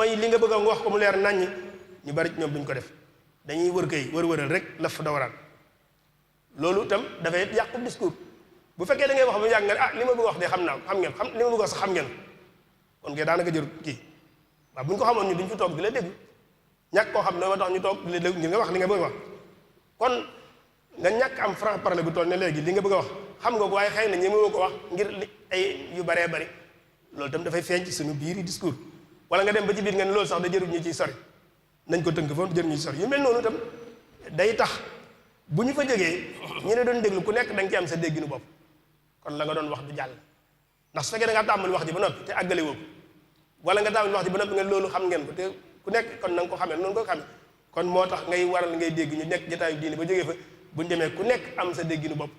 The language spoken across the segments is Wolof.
mooy li nga bëgg a wax ko mu leer naññi ñu bari ñoom duñ ko def dañuy wër kay wër-wëral rek laf fa dawaraat loolu itam dafay yàqu discours bu fekkee da ngay wax ba yàgg nga ne li ma bëgg wax de xam naa ko xam ngeen li ma bëgg wax sax xam ngeen kon kay daanaka jër kii waaw bu ñu ko xamoon ñu duñ fi toog di la déglu ñàkk koo xam ne ma tax ñu toog di la déglu ngir nga wax li nga bëgg wax kon nga ñàkk am franc parler bu toll ne léegi li nga bëgg a wax xam nga ko waaye xëy na ñemewoo ko wax ngir ay yu baree bari loolu itam dafay feeñ ci suñu biir discours wala nga dem ba ci biir nga ne loolu sax da jërul ñu ciy sori nañ ko tënk foofu jërul ñu ciy sori yu mel noonu itam day tax bu ñu fa jógee ñu ne doon déglu ku nekk da nga ci am sa dégginu bopp kon la nga doon wax du jàll ndax su fekkee da ngaa tàmbali wax ji ba noppi te àggale woo ko wala nga tàmbali wax ji ba noppi nga loolu xam ngeen ko te ku nekk kon na nga ko xamee noonu ko xamee kon moo tax ngay waral ngay dégg ñu nekk jotaayu diine ba jógee fa bu ñu demee ku nekk am sa dégginu bopp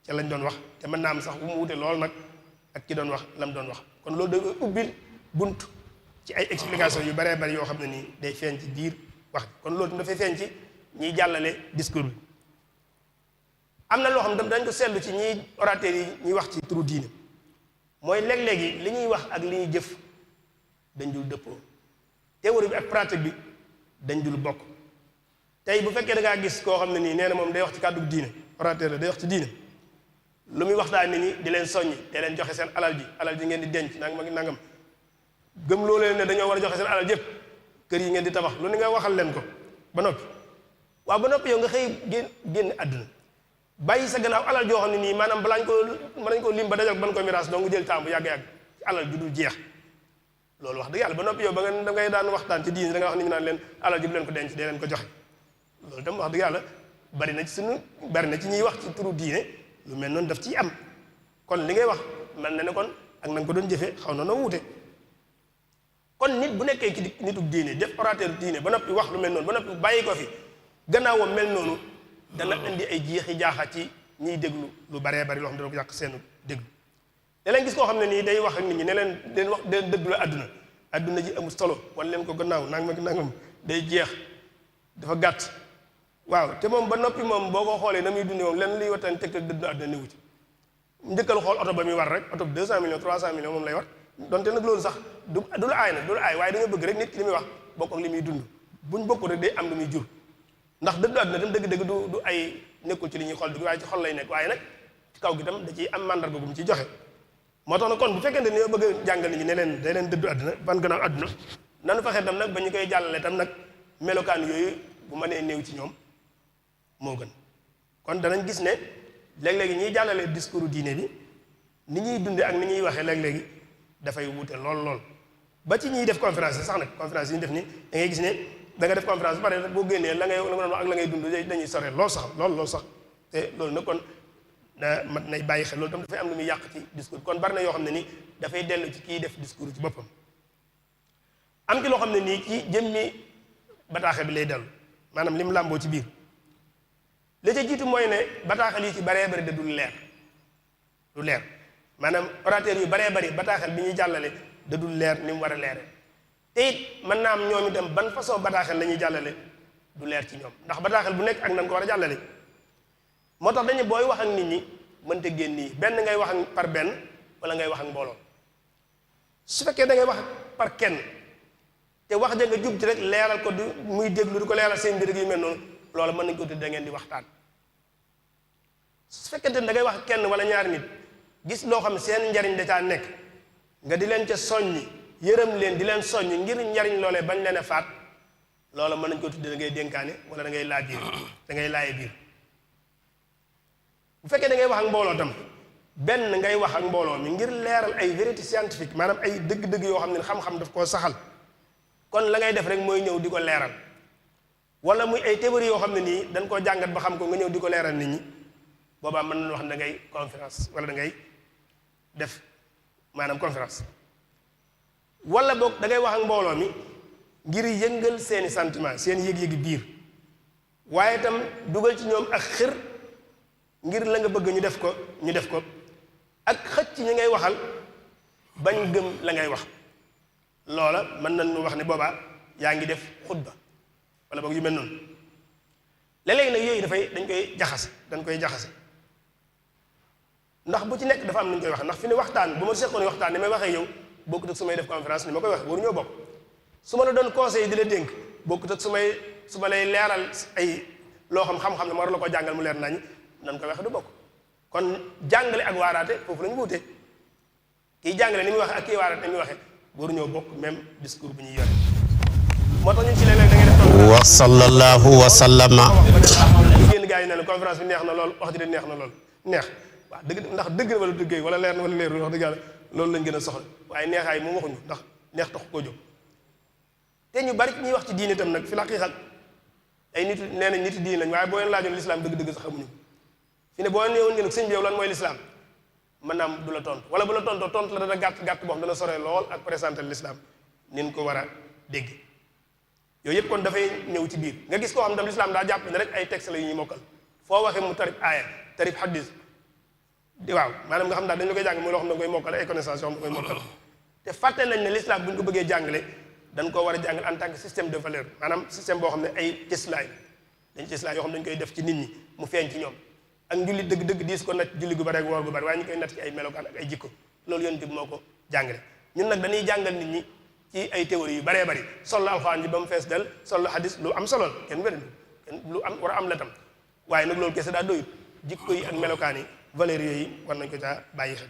ca lañ doon wax te mën naa am sax bu mu wute lool nag ak ki doon wax lam doon wax kon loolu da ubbil bunt ci ay explication yu baree bari yoo xam ne nii day feeñ ci biir wax kon loolu dafay feeñ ci ñiy jàllale discours bi am na loo xam ne dañ ko seetlu ci ñiy orateurs yi ñuy wax ci turu diine mooy léeg-léegi li ñuy wax ak li ñuy jëf dañ dul dëppoo théorie bi ak pratique bi dañ dul bokk tey bu fekkee da ngaa gis koo xam ne nii nee na moom day wax ci kàddu diine orateur la day wax ci diine lu muy waxtaan nit ñi di leen soññi te leen joxe seen alal ji ngeen di denc nangam gëm loo leen ne dañoo war a joxe seen alal jëpp kër yi ngeen di tabax lu ni nga waxal leen ko ba noppi waaw ba noppi yow nga xëy génn àdduna bàyyi sa gannaaw alal joo xam ne nii maanaam balaañ ko mën nañ ko lim ba dajal ban ko miraas donc jël temps bu yàgg-yàgg ci alal ju dul jeex loolu wax dëgg yàlla ba noppi yow ba nga da ngay daan waxtaan ci diine da nga wax nit ñi naan leen alal ji bu leen ko denc dee leen ko joxe loolu tam wax dëgg yàlla bari na ci ñuy wax ci turu diine lu mel noonu daf ciy am kon li ngay wax mel na ne kon ak na nga ko doon jëfee xaw na noo wuute kon nit bu nekkee ci nitu diine def orateur diine ba noppi wax lu mel noonu ba noppi bàyyi ko fi gannaawam mel noonu dana indi ay jeexi jaaxa ci ñiy déglu lu baree bari loo xam ne dana ko yàq seenu déglu da leen gis koo xam ne nii day wax ak nit ñi ne leen wax de dëddu la àdduna ji amul solo wan leen ko gannaaw nangam day jeex dafa gàtt waaw te moom ba noppi moom boo ko xoolee na muy dundee moom lenn liy wattaan teg te dëddu àdduna néewu ci njëkkal xool oto ba muy war rek oto bi 200 millions 300 millions moom lay war donte nag loolu sax du la aay nag du la aay waaye dañoo bëgg rek nit ki li muy wax bokk ak li muy dund buñ bokk rek day am lu muy jur ndax dëddu àdduna tam dëgg-dëgg du ay nekkul ci li ñuy xool dugg waaye ci xol lay nekk waaye nag ci kaw gi tam da ciy am mandarga bu mu ci joxe moo tax nag kon bu fekkente ne yow bëgg a jàngal nit ñi ne leen day leen dëddu àdduna ban gannaaw àdduna nanu fexe tam nag ba ñu koy jàllale tam nag melokaan yooyu bu mënee néew ci ñoom moo gën kon danañ gis ne léeg-léegi ñuy jàllale discours diine bi ni ñuy dunde ak ni ñuy waxee léeg-léegi dafay wuute lool ba ci ñuy def conférence yi sax nag conférence yi ñu def ni da ngay gis ne da nga def conférence ba pare boo génnee la nga doon wax ak la ngay dund dañuy sore lool sax te loolu nag kon da mat nay bàyyi xel loolu tam dafay am lu muy yàq ci discours kon bari na yoo xam ne nii dafay dellu ci kii def discours ci boppam am ci loo xam ne nii ci jëmmi bataaxel bi lay dellu maanaam lim làmboo ci biir li ca jiitu mooy ne bataaxel yi ci baree bari da du leer maanaam orateur yu baree bari bataaxel bi ñuy jàllale da dul leer ni mu war a leere te it mën naa am ñoom itam ban façon bataaxel la ñuy jàllale du leer ci ñoom ndax bataaxel bu nekk ak nan ko war a jàllale moo tax dañu booy wax ak nit ñi mënta génn nii benn ngay wax ak par benn wala ngay wax ak mbooloo su fekkee da ngay wax par kenn te wax ja nga jub ci rek leeral ko di muy déglu di ko leeral seen mbir yu mel noonu loolu mën nañ ko tudd da ngeen di waxtaan su fekkente ne da ngay wax ak kenn wala ñaari nit gis loo xam ne seen njariñ da caa nekk nga di leen ca soññi yërëm leen di leen soññ ngir njariñ loolee bañ leen a faat loola mën nañ ko tudde da ngay dénkaane wala da ngay laa biir da ngay laaye biir bu fekkee da ngay wax ak mbooloo tam benn ngay wax ak mbooloo mi ngir leeral ay vérité scientifique maanaam ay dëgg-dëgg yoo xam ne xam-xam daf koo saxal kon la ngay def rek mooy ñëw di ko leeral wala muy ay théorie yoo xam ne nii dañ koo jàngat ba xam ko nga ñëw di ko leeral nit ñi boobaa mën nañu wax ne da ngay conférence wala da ngay def maanaam conférence wala boog da ngay wax ak mbooloo mi ngir yëngal seeni sentiment seen yëg-yëgi biir waaye itam dugal ci ñoom ak xër ngir la nga bëgg ñu def ko ak xëcc ñi ngay waxal bañ gëm la ngay wax loola mën nañu wax ne boobaa yaa ngi def xutba wala boog yu mel noonu léeg-léegi nag yooyu dañ koy jaxase ndax bu ci nekk dafa am nu ñu koy wax ndax fi ne waxtaan bu ma seqoon waxtaan ni may waxee yow bokkut ak su may def conférence ni ma koy wax waruñoo bokk su ma la doon conseil di la dénk bokkut ak su ma lay leeral ay loo xam-xam ne ma war la ko jàngal mu leer nañ nan ko waxe du bokk. kon jàngale ak waaraate foofu la ñu wuute kiy jàngale ni muy waxe ak kiy waaraate ni muy waxe waru ñoo bokk même discours bu ñuy yore moo tax ñun ci léeg-léeg da ngay def wa sallallahu wa sallama génn gars yi ne la conférence bi neex na lool wax ji de neex na lool neex waaw dëgg ndax dëgg na wala dëggee wala leer na wala leerul wax dëgg yàlla loolu lañ gën a soxla waaye neexaay moom waxuñu ndax neex tax koo jóg te ñu bari ñuy wax ci diine itam nag fi la xaqiiqat ay nit nee nañ nit diine lañ waaye boo leen laajoon lislaam dëgg-dëgg sax xamuñu fi ne boo leen neewoon ngeen sëñ bi yow lan mooy lislaam mën naa am du la tontu wala bu la tontoo tontu la dana gàtt boo xam dana sore lool ak présenté lislaam nin ko war a dégg yooyu yëpp kon dafay ñëw ci biir nga gis koo xam ne lislaam daa jàpp ne rek ay texte la yu ñuy mokkal foo waxee mu tarib aaya tarib hadis di waaw maanaam nga xam daal dañu la koy jàng muy loo xam ne koy mokkal ay connaissance yoo xam ne koy mokkal te fàtte nañ ne lislaam bu ñu ko bëggee jàngale dañ koo war a jàngal en tant que système de valeur maanaam système boo xam ne ay cëslaay yoo xam ne dañu koy def ci nit ñi mu feeñ ci ñoom ak njulli dëgg-dëgg diis ko nat julli gu bari ak woor gu bari waaye ñu koy nat ci ay melokaan ak ay jikko loolu yonent bi moo ko jàngale ñun nag dañuy jàngal nit ñi ci ay théories yu baree bari sol la alxuraan ji ba mu fees del sol la hadis lu am solo kenn wérandu kenn lu am war a am la tam waaye nag loolu kese daa doyut jikko yi ak melokaan yi valeurs yooyu war nañ ko caa bàyyi xel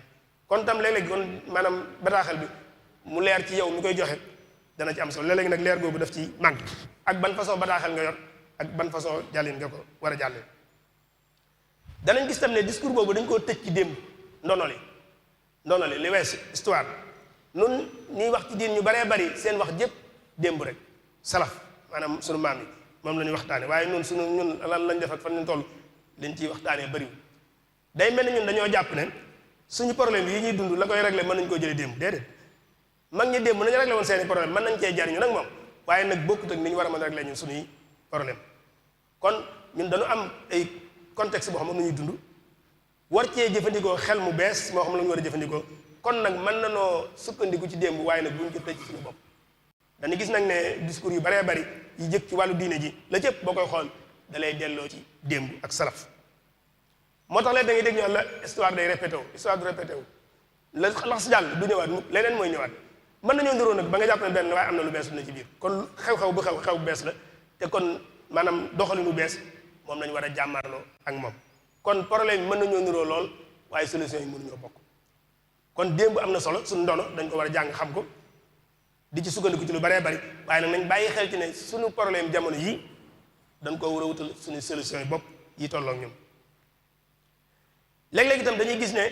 kon tam léeg-léeg kon maanaam bataaxal bi mu leer ci yow mi koy joxe dana ci am solo léeg-léeg nag leer googu daf ci manque ak ban façon bataaxal nga yor ak ban façon jàllin nga ko war a jàllee danañ gis tam ne discours boobu dañ koo tëj ci démb ndono li li wees histoire nun ñuy wax ci diin ñu baree bari seen wax jëpp démb rek salaf maanaam sunu maam yi moom la ñuy waxtaane waaye nun ñun lan lañ def ak fan ñu toll liñ ciy waxtaanee bariwul day mel ni ñun dañoo jàpp ne suñu problème yi ñuy dund la koy régler mën nañ koo jëlee démb déedéet mag ñi démb nañu régler woon seeni problème mën nañ cee jariñu nag moom waaye nag bokkut ak ni ñu war a mën a régler ñun suñuy problème kon ñun dañu am ay contexte boo xam ne ñuy dund war cee jëfandikoo xel mu bees moo xam la ñu war a jëfandikoo kon nag mën na noo sukkandiku ci démb waaye nag buñ ko tëj suñu bopp dañu gis nag ne discours yu baree bari yi jëkk ci wàllu diine ji la cëpp boo koy xool da lay delloo ci démb ak salaf moo tax léegi da ngay dégg ñu la histoire day répété wu histoire du répété wu la lax si jàll du ñëwaat mukk leneen mooy ñëwaat mën nañoo ndiroo nag ba nga jàpp ne benn waaye am na lu bees lu ne ci biir kon xew-xew bu xew bu bees la te kon maanaam doxalinu bees moom lañu war a jàmmarloo ak moom kon problème yi mën nañoo niroo lool waaye solution yi mënuñoo bokk kon démb am na solo suñu ndono dañ ko war a jàng xam ko di ci sukkandiku ci lu baree bari waaye nag nañ bàyyi xel ci ne suñu problème jamono yi dañ ko war a wutal suñu solution yi bopp yi tolloog ñun léeg-léeg itam dañuy gis ne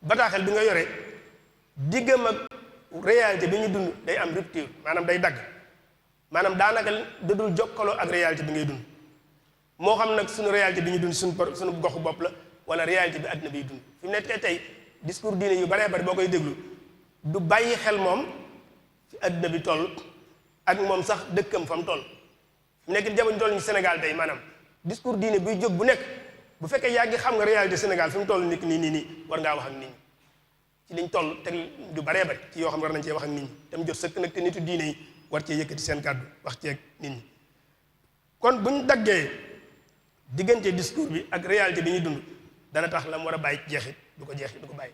bataaxel bi nga yore diggam ak réalité bi ñu dund day am rupture maanaam day dagg maanaam daanaka dadul jokkaloo ak réalité bi ngay dund moo xam nag suñu réalité bi ñu dund suñu goxu bopp la wala réalité bi àddina biy dund fi mu nekk tey discours diine yu baree bari boo koy déglu du bàyyi xel moom fi àddina bi toll ak moom sax dëkkam fa mu toll fi mu nekk jamono toll ñu Sénégal tey maanaam discours diine buy jóg bu nekk bu fekkee yaa ngi xam nga réalité Sénégal fi mu toll nit nii war ngaa wax ak nit ñi ci liñ toll teg du baree bari ci yoo xam ne war nañ cee wax ak nit ñi tam jot sëkk nag te nitu diine yi war cee yëkkati seen kàddu wax ci ak nit ñi kon buñ daggee diggante discours bi ak réalité bi ñuy dund dana tax la mu war a bàyyi jeexit du ko bàyyi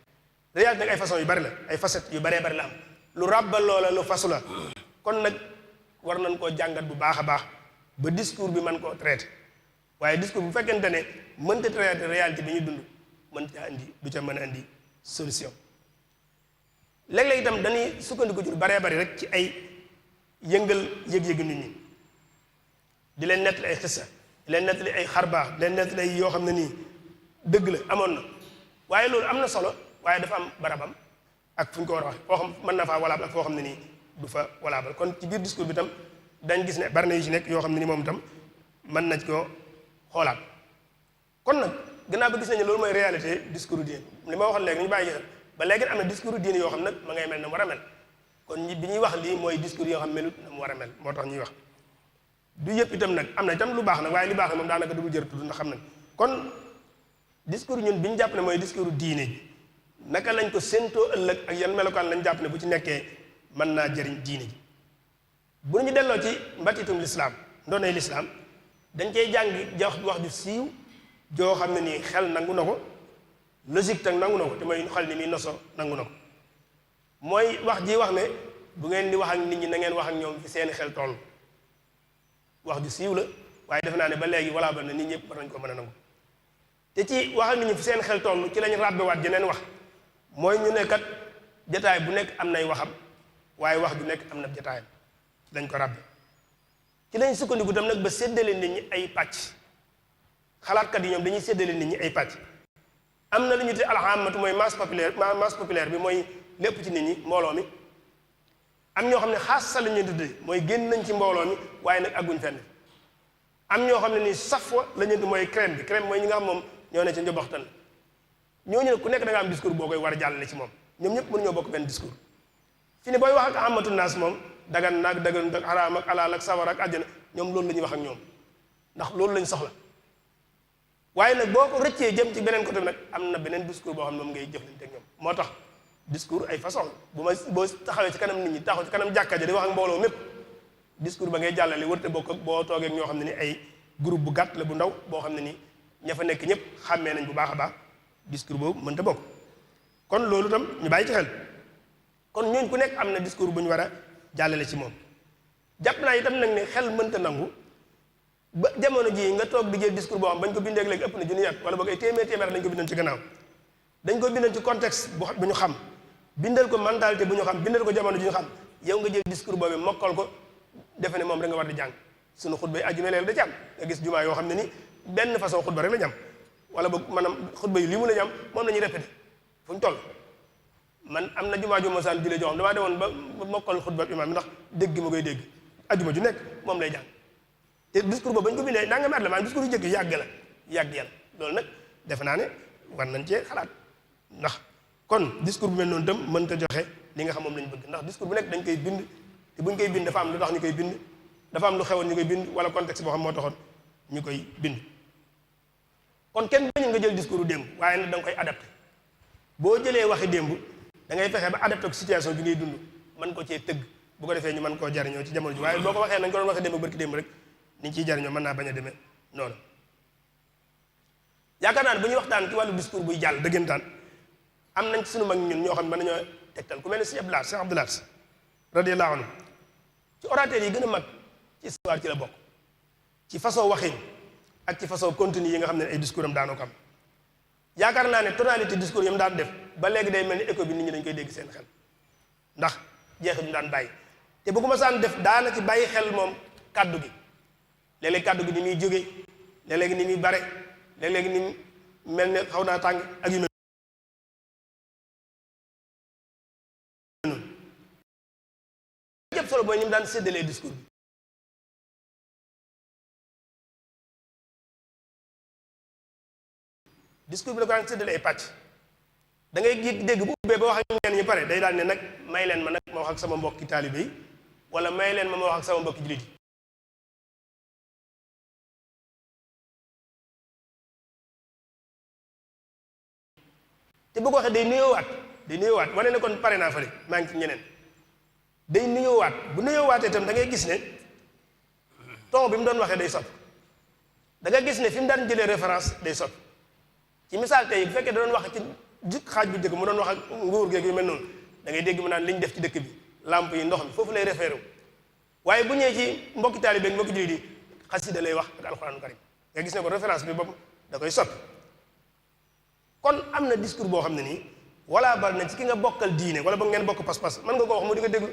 réalité nag ay façon yu bari la ay facettes yu baree bari la am lu ràbbal loola lu fasu la kon nag war nañ koo jàngat bu baax a baax ba discours bi mën koo traité waaye discours bu fekkente ne mënta traité réalité bi ñuy dund mënta indi du ca mën a indi solution léeg-léeg itam dañuy sukkandiku ci lu baree bari rek ci ay yëngal yëg-yëgu nit ñi di leen nettali ay xissa di leen nettali ay xarbaax di leen nettali ay yoo xam ne nii dëgg la amoon na waaye loolu am na solo waaye dafa am barabam ak fu ñu ko war a wax foo xam mën na faa walaabal ak foo xam ne nii du fa walaabal kon ci biir discours bi tam dañ gis ne bari na yu ci nekk yoo xam ne ni moom itam mën nañ koo xoolaat kon nag gannaaw ba gis nañu loolu mooy réalité discours diine li ma waxoon léegi ñu bàyyi xel ba léegi am na discours diine yoo xam nag ma ngay mel na mu war a mel kon bi ñuy wax lii mooy discours yoo xam melut na mu war a mel moo tax ñuy wax du yëpp itam nag am na itam lu baax nag waaye li baax na moom daanaka du jër tudd ndax xam nañ kon discours ñun bi ñu jàpp ne mooy discours diine ji naka lañ ko séentoo ëllëg ak yan melokaan lañ jàpp ne bu ci nekkee mën naa jëriñ diine ji bu ñu delloo ci mbatitum lislaam ndoonay lislaam dañ cey jàng wax ju siiw joo xam ne nii xel nangu na ko logique tam nangu na ko te mooy xel ni muy noso nangu na ko mooy wax ji wax ne bu ngeen di wax ak nit ñi na ngeen wax ak ñoom fi seen xel toll. wax ju siiw la waaye defe naa ne ba léegi walla ba na nit ñëpp war nañ ko mën a nangu te ci wax ak nit ñi fi seen xel toll ci lañ ràbbewaat jeneen wax mooy ñu ne kat jataay bu nekk am nay waxam waaye wax ju nekk am na jataayam ci lañ ko ràbbe ci lañ sukkandiku tam nag ba séddale nit ñi ay pàcc xalaatkat yi ñoom dañuy séddale nit ñi ay pàcc am na lu ñu te alhamatu mooy masse populaire bi mooy lépp ci nit ñi mbooloo mi am ñoo xam ne xaas sa la ñuy tuddee mooy génn nañ ci mbooloo mi waaye nag agguñ fenn am ñoo xam ne nii safwa la ñuy tuddee mooy crème bi crème mooy ñi nga xam moom ñoo ne ca njoboxtan ñooñu ne ku nekk da nga am discours boo koy war a jàllale ci moom ñoom ñëpp mënuñoo bokk benn discours fi ne booy wax ak amatu naas moom dagan naag dagan ak xaraam ak alaal ak sawar ak àjjana ñoom loolu la ñuy wax ak ñoom ndax loolu lañ soxla waaye nag boo ko rëccee jëm ci beneen côté bi nag am na beneen discours boo xam ne moom ngay jëflante ak ñoom moo tax discours ay façon boo taxawee ci kanam nit ñi taxaw ci kanam jàkka ja di wax ak mbooloo mépp discours ba ngay jàllale wërte bokk ak boo toogee ak ñoo xam ne ni ay groupe bu gàtt la bu ndaw boo xam ne ni ña fa nekk ñëpp xàmmee nañ bu baax a baax discours boobu mënta bokk kon loolu tam ñu bàyyi ci xel kon ñooñ ku nekk am na discours bu ñu war a jàllale ci moom jàpp naa itam nag ne xel mënta nangu ba jamono jii nga toog di jël discours boo xam bañ ko bindee léegi ëpp na junni at wala boog ay téeméer dañ ko bindoon ci gannaaw dañ ko bindoon ci contexte bu ñu xam bindal ko mentalité bu ñu xam bindal ko jamono ji ñu xam yow nga jël discours boobu mokkal ko defe ne moom da nga war di jàng suñu xutba yi ajjuma léegi da ci am nga gis jumaa yoo xam ne ni benn façon xutba rek la ñu am wala boog maanaam xutba yi lii mu la ñu am moom la ñuy répété fu ñu toll man am na jumaa ju ma saan jëlee joo xam damaa demoon ba mokkal xutba imaam ndax dégg gi ma koy dégg ajjuma ju nekk moom lay jàng te discours boobu bañ ko bindee naa nga met la maanaam discours yu jëkk yàgg yàlla loolu nag defe naa ne war nañ cee xalaat ndax kon discours bu mel noonu tam mënta joxe li nga xam moom lañ bëgg ndax discours bu nekk dañ koy bind te buñ koy bind dafa am lu tax ñu koy bind dafa am lu xewoon ñu koy bind wala contexte boo xam moo taxoon ñu koy bind kon kenn bañu nga jël discours u démb waaye nag da nga koy adapté boo jëlee waxi démb da ngay fexe ba adapté ko situation bi ngay dund mën ko cee tëgg bu ko defee ñu mën koo jariñoo ci jamono ji waaye boo ko waxee nañ ko doon waxee démb barki démb rek ni ciy jariñoo mën naa bañ a demee noonu yaakaar naa ne bu ñuy waxtaan ci wàllu discours buy jàll dëggantaan am nañ ci suñu mag ñun ñoo xam ne mën nañoo tegtal ku mel ne Cheikh Abdoulaye radiyallahu anhu ci orateur yi gën a mag ci histoire ci la bokk ci façon waxin ak ci façon contenu yi nga xam ne ay discours am daanoo ko am yaakaar naa ne tonalité discours yi mu daan def ba léegi day mel ni écho bi nit ñi dañ koy dégg seen xel ndax jeexit ñu daan bàyyi te bu ko ma saan def daana ci bàyyi xel moom kàddu gi léeg-léeg kàddu gi ni muy jógee léeg-léeg ni muy bare léeg-léeg ni mel ne xaw naa tàng ak yu mel noonu jëpp solo booy ni mu daan séddalee discours bi discours bi la ko daan séddale ay pàcc da ngay dégg bu ubbee ba wax ak ñenn ñi pare day daal ne nag may leen ma nag ma wax ak sama mbokki taalibe yi wala may leen ma wax ak sama mbokki jullit yi te bu ko waxee day nuyoowaat wane ne kon pare naa fële maa ngi ci ñeneen day nuyoowaat bu nuyoowaatee itam da ngay gis ne ton bi mu doon waxee day sot da nga gis ne fi mu daan jëlee référence day sot ci misaal tey bu fekkee da doon wax ci xaaj bu njëkk mu doon wax ak nguur geeg yu mel noonu da ngay dégg mu naan li ñu def ci dëkk bi lamp yi ndox mi foofu lay référé waaye bu ñëwee ci mbokki taalibe mbokki jullit yi xasida lay wax ak alxuraanu karim nga gis ne ko référence bi bopp da koy sot kon am na discours boo xam ne nii wala bal na ci ki nga bokkal diine wala boog ngeen bokk pas-pas mën nga ko wax mu di ko déglu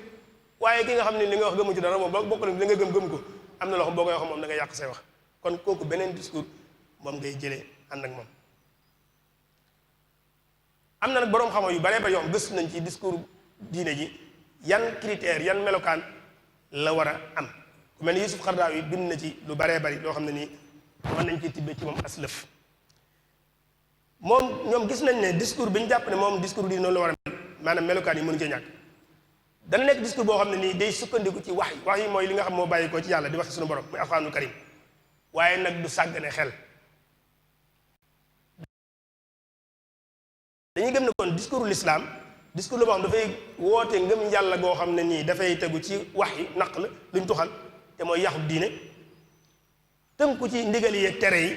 waaye ki nga xam ne li nga wax gëmu ci dara moom boo bokkal li nga gëm ko am na loo xam boo koy wax moom da nga yàq say wax kon kooku beneen discours moom ngay jëlee ànd ak moom am na nag boroom xam-xam yu baree ba yoom gëstu nañ ci discours diine ji yan critères yan melokaan la war a am ku mel ni Yusuf Xardaawi bind na ci lu baree bari loo xam ne nii mën nañ ci tibbe ci moom aslëf moom ñoom gis nañ ne discours bi ñu jàpp ne moom discours di noonu la war a mel maanaam melokaan yi mënu cee ñàkk dana nekk discours boo xam ne nii day sukkandiku ci wax yi mooy li nga xam moo bàyyi ko ci yàlla di wax ci suñu borom muy alxuraanul karim waaye nag du sàggane xel dañuy gëm ne kon discours l'islam discours la boo xam dafay woote ngëm yàlla goo xam ne nii dafay tegu ci wax yi naq la luñ tuxal te mooy yaxu diine tënku ci ndigal yi ak tere yi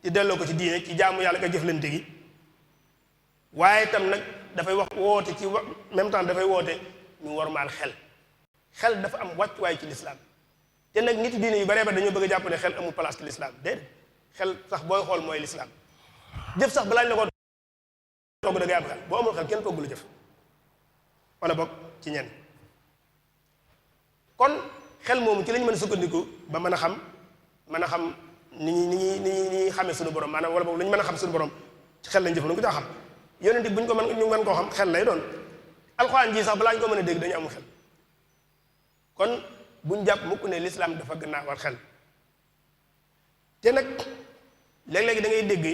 ci delloo ko ci diine ci jaamu yàlla nga jëflante gi waaye itam nag dafay wax woote ci même temps dafay woote ñu wormaal xel xel dafa am wàccuwaay ci lislaam te nag nit diine yu baree ba dañoo bëgg a jàpp ne xel amul place ci lislaam déedéet xel sax booy xool mooy lislaam jëf sax balaa ñu la ko togg da ngay am xel boo amul xel kenn togg la jëf wala bokk ci ñenn kon xel moomu ci lañ mën a sukkandiku ba mën a xam ni ñuy xamee suñu borom maanaam wala boobu lu ñu mën a xam suñu borom ci xel lañ jëf ko caa xam yonent bu ñu ko mën koo xam xel lay doon alxuraan ji sax balaa ñu ko mën a dégg dañu amul xel kon buñ jàpp mukk ne lislaam dafa gannaawal xel te nag léeg-léegi da ngay dégg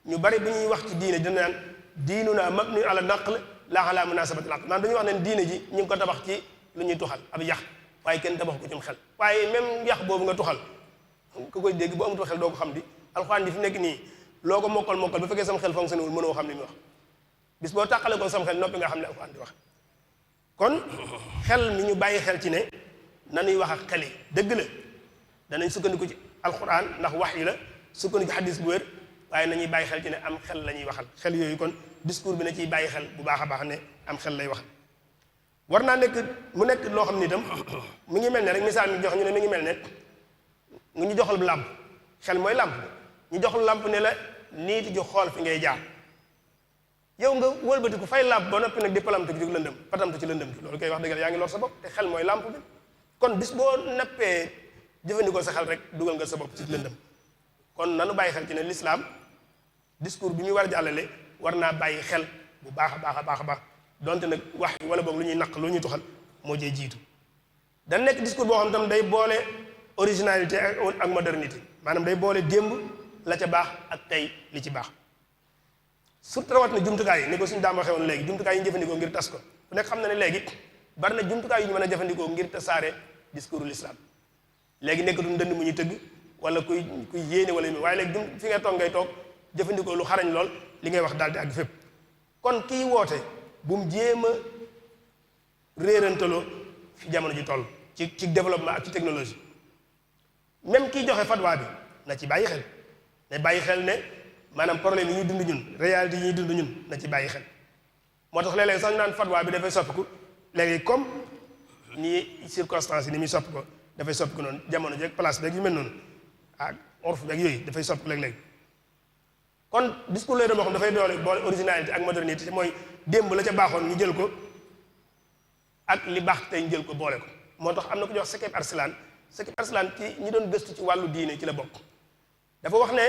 ñu bari bu ñuy wax ci diine dina naan diinunaa mabniyyun ala naql laa ala munaasabatil aql maanaam dañuy wax ne diine ji ñu ngi ko tabax ci lu ñuy tuxal ab yax waaye kenn tabax ko ci xel waaye même yax boobu nga tuxal ku koy dégg bu amatul xel doo ko xam di alxuraan ji fi nekk nii loo ko mokkal ba fekkee sam xel fonctionné wul mënoo xam li muy wax bis boo tàqale ko sam xel noppi nga xam ne alxuraan di wax kon xel mi ñu bàyyi xel ci ne nanuy wax ak xel yi dëgg la danañ sukkandiku ci alxuraan ndax wax yi la sukkandiku ci xadis bu wér waaye nañuy bàyyi xel ci ne am xel la ñuy waxal xel yooyu kon discours bi na ciy bàyyi xel bu baax a baax ne am xel lay waxal war naa nekk mu nekk loo xam ni itam mu ngi mel ne rek misaal mi jox ñu ne mi ngi mel ne nga ñu joxal làmp xel mooy làmp ñu joxal làmp ne la niiti ju xool fi ngay jaar yow nga wëlbatiku fay làmp ba noppi nag di palamtu ci lëndëm patamtu ci lëndëm gi loolu koy wax dëgg yaa ngi lor sa bopp te xel mooy làmp bi kon bis boo nappee jëfandikoo sa xel rek dugal nga sa bopp ci lëndëm kon nanu bàyyi xel ci ne l'islam discours bi muy war a jàllale war naa bàyyi xel bu baax a baax a baax a baax donte nag wax wala boog lu ñuy naq lu ñuy tuxal moo jee jiitu da nekk discours boo xam tam day boole originalité ak modernité maanaam day boole démb la ca baax ak tey li ci baax surtout rawat na jumtukaay yi ni ko suñu daam waxee woon léegi jumtukaay yi ñu jëfandikoo ngir tas ko ku nekk xam na ne léegi bari na jumtukaay yu ñu mën a jëfandikoo ngir tasaare discours l'islam léegi nekkatul ndënd mu ñu tëgg wala kuy yéene wala waaye léegi fi nga toog ngay toog jëfandikoo lu xarañ lool li ngay wax daal di àgg fépp kon kii woote bu mu jéem a réerantaloo fi jamono ji toll ci développement ak ci technologie même kiy joxe fatwa bi na ci bàyyi xel ne bàyyi xel ne maanaam problème yi ñuy dund ñun réalité yi ñuy dund ñun na ci bàyyi xel moo tax léeg-léeg sax ñu naan fatwa bi dafay soppiku léegi comme ni circonstances yi ni muy soppi ko dafay soppiku noonu jamono ji ak place beeg yu mel noonu ak orf beeg yooyu dafay soppiku léeg-léeg kon discours lay doon boo xam dafay boole originalité ak modernité mooy démb la ca baaxoon ñu jël ko ak li baax tey ñu jël ko boole ko moo tax am na ku ñuy wax Sekeb Arslan Sekeb Arslan ci ñi doon gëstu ci wàllu diine ci la bokk dafa wax ne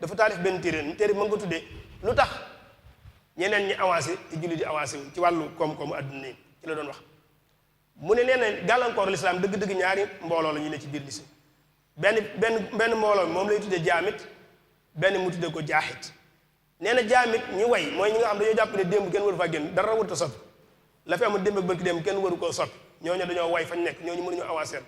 dafa taalif benn téere bi mën ko tuddee lu tax ñeneen ñi avancé te julli di avancé wu ci wàllu koom-koomu adduna yi ci la doon wax mu ne nee na gàllankoor lislaam dëgg-dëgg ñaari mbooloo la ñu ne ci biir lislaam benn mbooloo moom lay tuddee jaamit benn mu tuddee ko jaaxit nee na jaamit ñi way mooy ñi nga xam dañoo jàpp ne démb kenn waru faa génn dara warut a soppi la fi amul démb ak bëgg démb kenn waru koo soppi ñooñu dañoo way fañ nekk ñooñu mënuñu avancé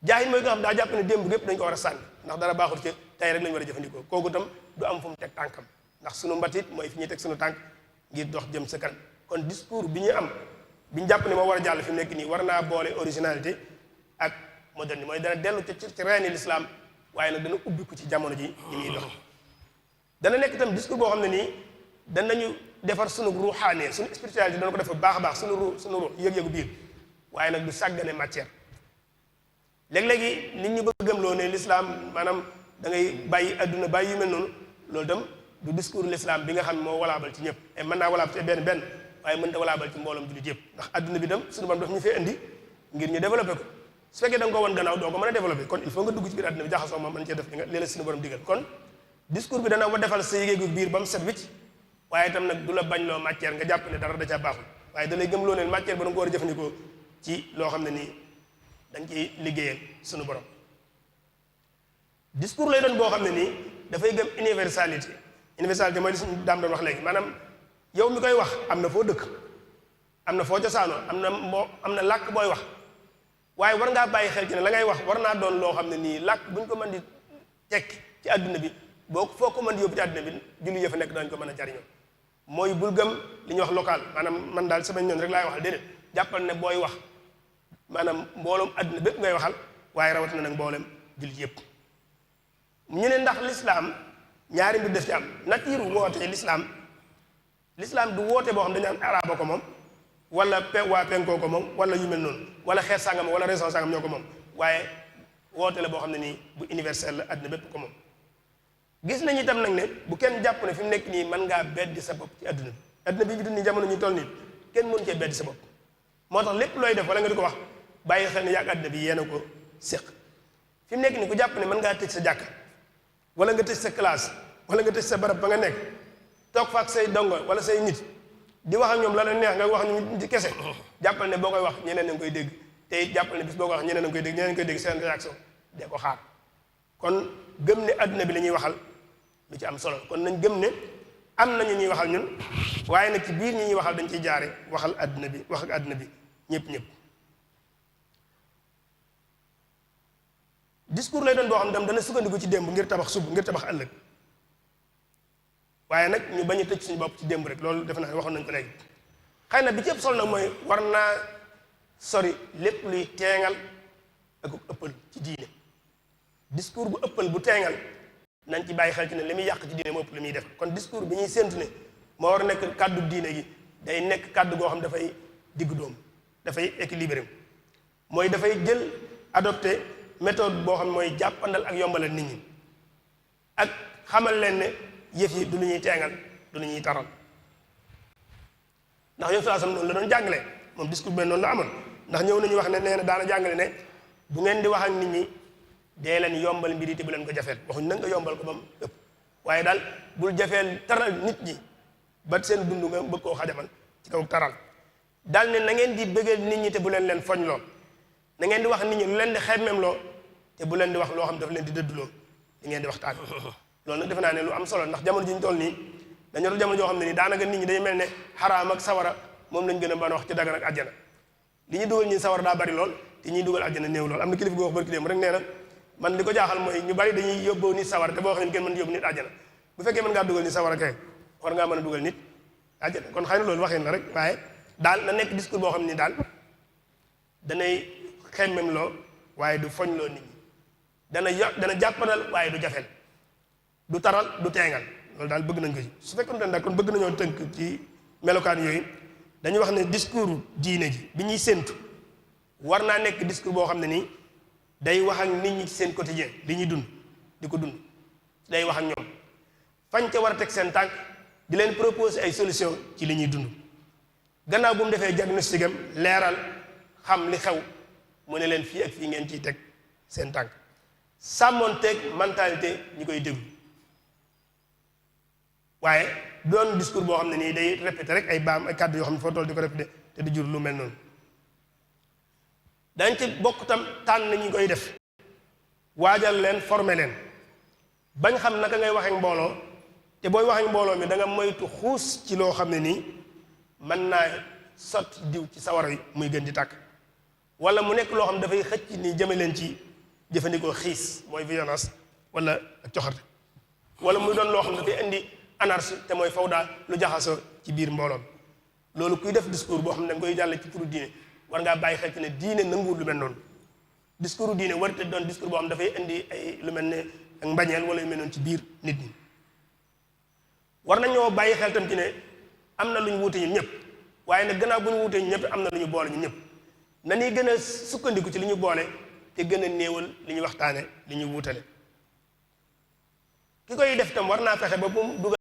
jaaxit mooy nga xam daa jàpp ne démb gépp dañ ko war a sànni ndax dara baaxut ci tey rek lañu war a jëfandikoo kooku itam du am fu mu teg tànkam ndax sunu mbatit mooy fi ñuy teg sunu tànk ngir dox jëm sa kanam kon discours bi ñu am bi ñu jàpp ne moo war a jàll fi mu nekk nii war naa boole originalité ak modernité mooy dana dellu ci reeni l'islam waaye nag dana ubbiku ci jamono ji ñi muy dox dana nekk itam discours boo xam ne nii danañu defar sunu ruuxaane sunu spiritualité dana ko def baax a baax sunu ruux yëg-yëgu biir waaye nag du sàggane matière léeg-léegi nit ñi bëgg gëmloo ne l'islam maanaam da ngay bàyyi adduna bàyyi yu mel noonu loolu itam du discours l'islam bi nga xam ne moo walaabal ci ñëpp et mën naa walaabal ci benn waaye mën ta walaabal ci mbooloom jullit yëpp ndax adduna bi tam suñu borom daf ñu fee indi ngir ñu développé ko su fekkee da nga ko woon gannaaw doo ko mën a développé kon il faut nga dugg ci biir adduna bi jaxasoo moom mën cee def li nga leen suñu borom digal kon discours bi dana wa defal sa yéegu biir ba mu set wicc waaye itam nag du la bañ loo matière nga jàpp ne dara da caa baaxul waaye da lay gëm loo ne matière ba da nga ko war a jëfandikoo ci loo xam ne nii dañ ciy liggéeyal suñu borom discours lay doon boo xam ne nii dafay gëm universalité mooy li suñu daam doon wax léegi maanaam yow mi koy wax am na foo dëkk am na foo cosaanoo am na làkk booy wax waaye war ngaa bàyyi xel ci ne la ngay wax war naa doon loo xam ne nii làkk bu ñu ko mën di tekki ci àdduna bi foo ko mën di yóbbu ci àdduna bi julli yëfa nekk dañ ko mën a jariñoo mooy bul gëm li ñuy wax local maanaam man daal sama ñoon rek laay waxal déedéet jàppal ne booy wax maanaam mbooloom àdduna bépp ngay waxal waaye rawat na nag mboolem jullit yëpp ñu ne ndax l'islam ñaari mbir def ci am nature woote l'islam du woote boo xam dañu naan araba ko moom wala waa penkoo ko moom wala yu mel noonu wala xeet sàngam wala région sàngam ñoo ko moom waaye woote la boo xam ne nii bu universel la àdduna bépp ko moom. gis nañu itam nag ne bu kenn jàpp ne fi mu nekk nii mën ngaa beddi sa bopp ci àdduna bi ñu dund nii jamono ñu toll nii kenn mënu cee beddi sa bopp moo tax lépp looy def wala nga di ko wax bàyyi xel ne yàgg àdduna bi yéen a ko séq fi mu nekk nii ku jàpp ne mën ngaa tëj sa jàkka wala nga tëj sa classe wala nga tëj sa barab ba nga nekk toog fa ak say dongo wala say nit di wax ak ñoom la neex nga wax ñu ci kese jàppal ne boo koy wax ñeneen a ngi koy dégg te it jàppal ne bis boo koy wax ñeneen a ngi koy dégg ñeneen a ngi koy dégg seen réaction de ko xaar kon gëm ne àdduna bi la ñuy waxal lu ci am solo kon nañ gëm ne am nañu ñuy waxal ñun waaye nag ci biir ñi ñuy waxal dañ ciy jaare waxal àdduna bi wax ak àdduna bi ñëpp discours lay doon boo xam ne dana sukkandiku ci démb ngir tabax sub ngir tabax ëllëg waaye nag ñu bañ a tëj suñu bopp ci démb rek loolu defe naa waxoon nañ ko léegi xëy na bi ci ëpp solo nag mooy war naa sori lépp luy teengal ak ëppal ci diine discours bu ëppal bu teengal nañ ci bàyyi xel ci ne li muy yàq ci diine moo ëpp li muy def kon discours bi ñuy séntu ne moo war a nekk kàddu diine gi day nekk kàddu goo xam dafay diggu dóom dafay équilibré mooy dafay jël adopté méthode boo xam mooy jàppandal ak yombalal nit ñi ak xamal leen ne yëf yi du lu ñuy teengal du lu ñuy taral ndax yow salaasam noonu la doon jàngale moom discours bi noonu la amoon ndax ñëw nañu wax ne nee na daana jàngale ne bu ngeen di wax ak nit ñi dee leen yombal mbir yi te bu leen ko jafeel waxuñ na nga yombal ko ba mu ëpp waaye daal bul jafeel taral nit ñi ba seen dund nga bëgg koo xajamal ci kaw taral daal ne na ngeen di bëggal nit ñi te bu leen leen foñ lool na ngeen di wax nit ñi lu leen di xemmem loo te bu leen di wax loo xam dafa leen di dëdduloo li ngeen di waxtaan loolu nag defe naa ne lu am solo ndax jamono ji ñu toll nii dañoo toll jamono joo xam ne nii daanaka nit ñi day mel ne xaraam ak sawara moom lañ gën a mën a wax ci dagan ak àjjana li ñuy dugal ñi sawara daa bari lool te ñuy dugal àjjana néew lool am na kilifa goo wax barki démb rek nee na man li ko jaaxal mooy ñu bari dañuy yóbboo nit sawara te boo xam ne kenn mën yóbbu nit àjjana bu fekkee mën ngaa dugal nit sawara kay war ngaa mën a dugal nit àjjana kon xëy na loolu waxin la rek waaye daal na nekk discours boo xam ne daal danay xemmem loo waaye du foñ loo nit ñi dana jàppandal waaye du jafel du taral du teengal loolu daal bëgg nañ ko ci su fekkoon ne nag kon bëgg nañoo tënk ci melokaan yooyu dañuy wax ne discours diine ji bi ñuy séntu war naa nekk discours boo xam ne nii day wax ak nit ñi ci seen quotidien li ñuy dund di ko dund day wax ak ñoom fañ ca war a teg seen tànk di leen proposer ay solution ci li ñuy dund gannaaw bu mu defee diagnostic am leeral xam li xew mu ne leen fii ak fii ngeen ciy teg seen tànk sàmmoon teg mentalité ñi koy déglu waaye doon discours boo xam ne nii day répété rek ay baam ay kàddu yoo xam ne foo toll di ko répété te di jur lu mel noonu dañ ci bokk tam tànn ñi koy def waajal leen former leen bañ xam naka ngay waxee mbooloo te booy waxee mbooloo mi da nga moytu xuus ci loo xam ne nii mën naa sotti diw ci sawara yi muy gën di tàkk wala mu nekk loo xam dafay xëcc ni jëme leen ci jëfandikoo xiis mooy violence wala ak coxarte wala muy doon loo xam dafay indi anarchie te mooy fawda lu jaxasoo ci biir mbooloom loolu kuy def discours boo xam ne da nga koy jàll ci turu diine war ngaa bàyyi xel ci ne diine nanguwul lu mel noonu discours diine war te doon discours boo xam dafay indi ay lu mel ne ak mbañeel wala yu mel noonu ci biir nit ñi war nañoo bàyyi xel tam ci ne am na lu ñu wuute ñun ñëpp waaye nag gannaaw bu ñu wuutee ñun ñëpp am na lu ñu boole ñun ñëpp na ñuy gën a sukkandiku ci li ñu boole te gën a néewal li ñu waxtaane li ñu wuutale ki koy def tam war naa fexe ba bu mu dugal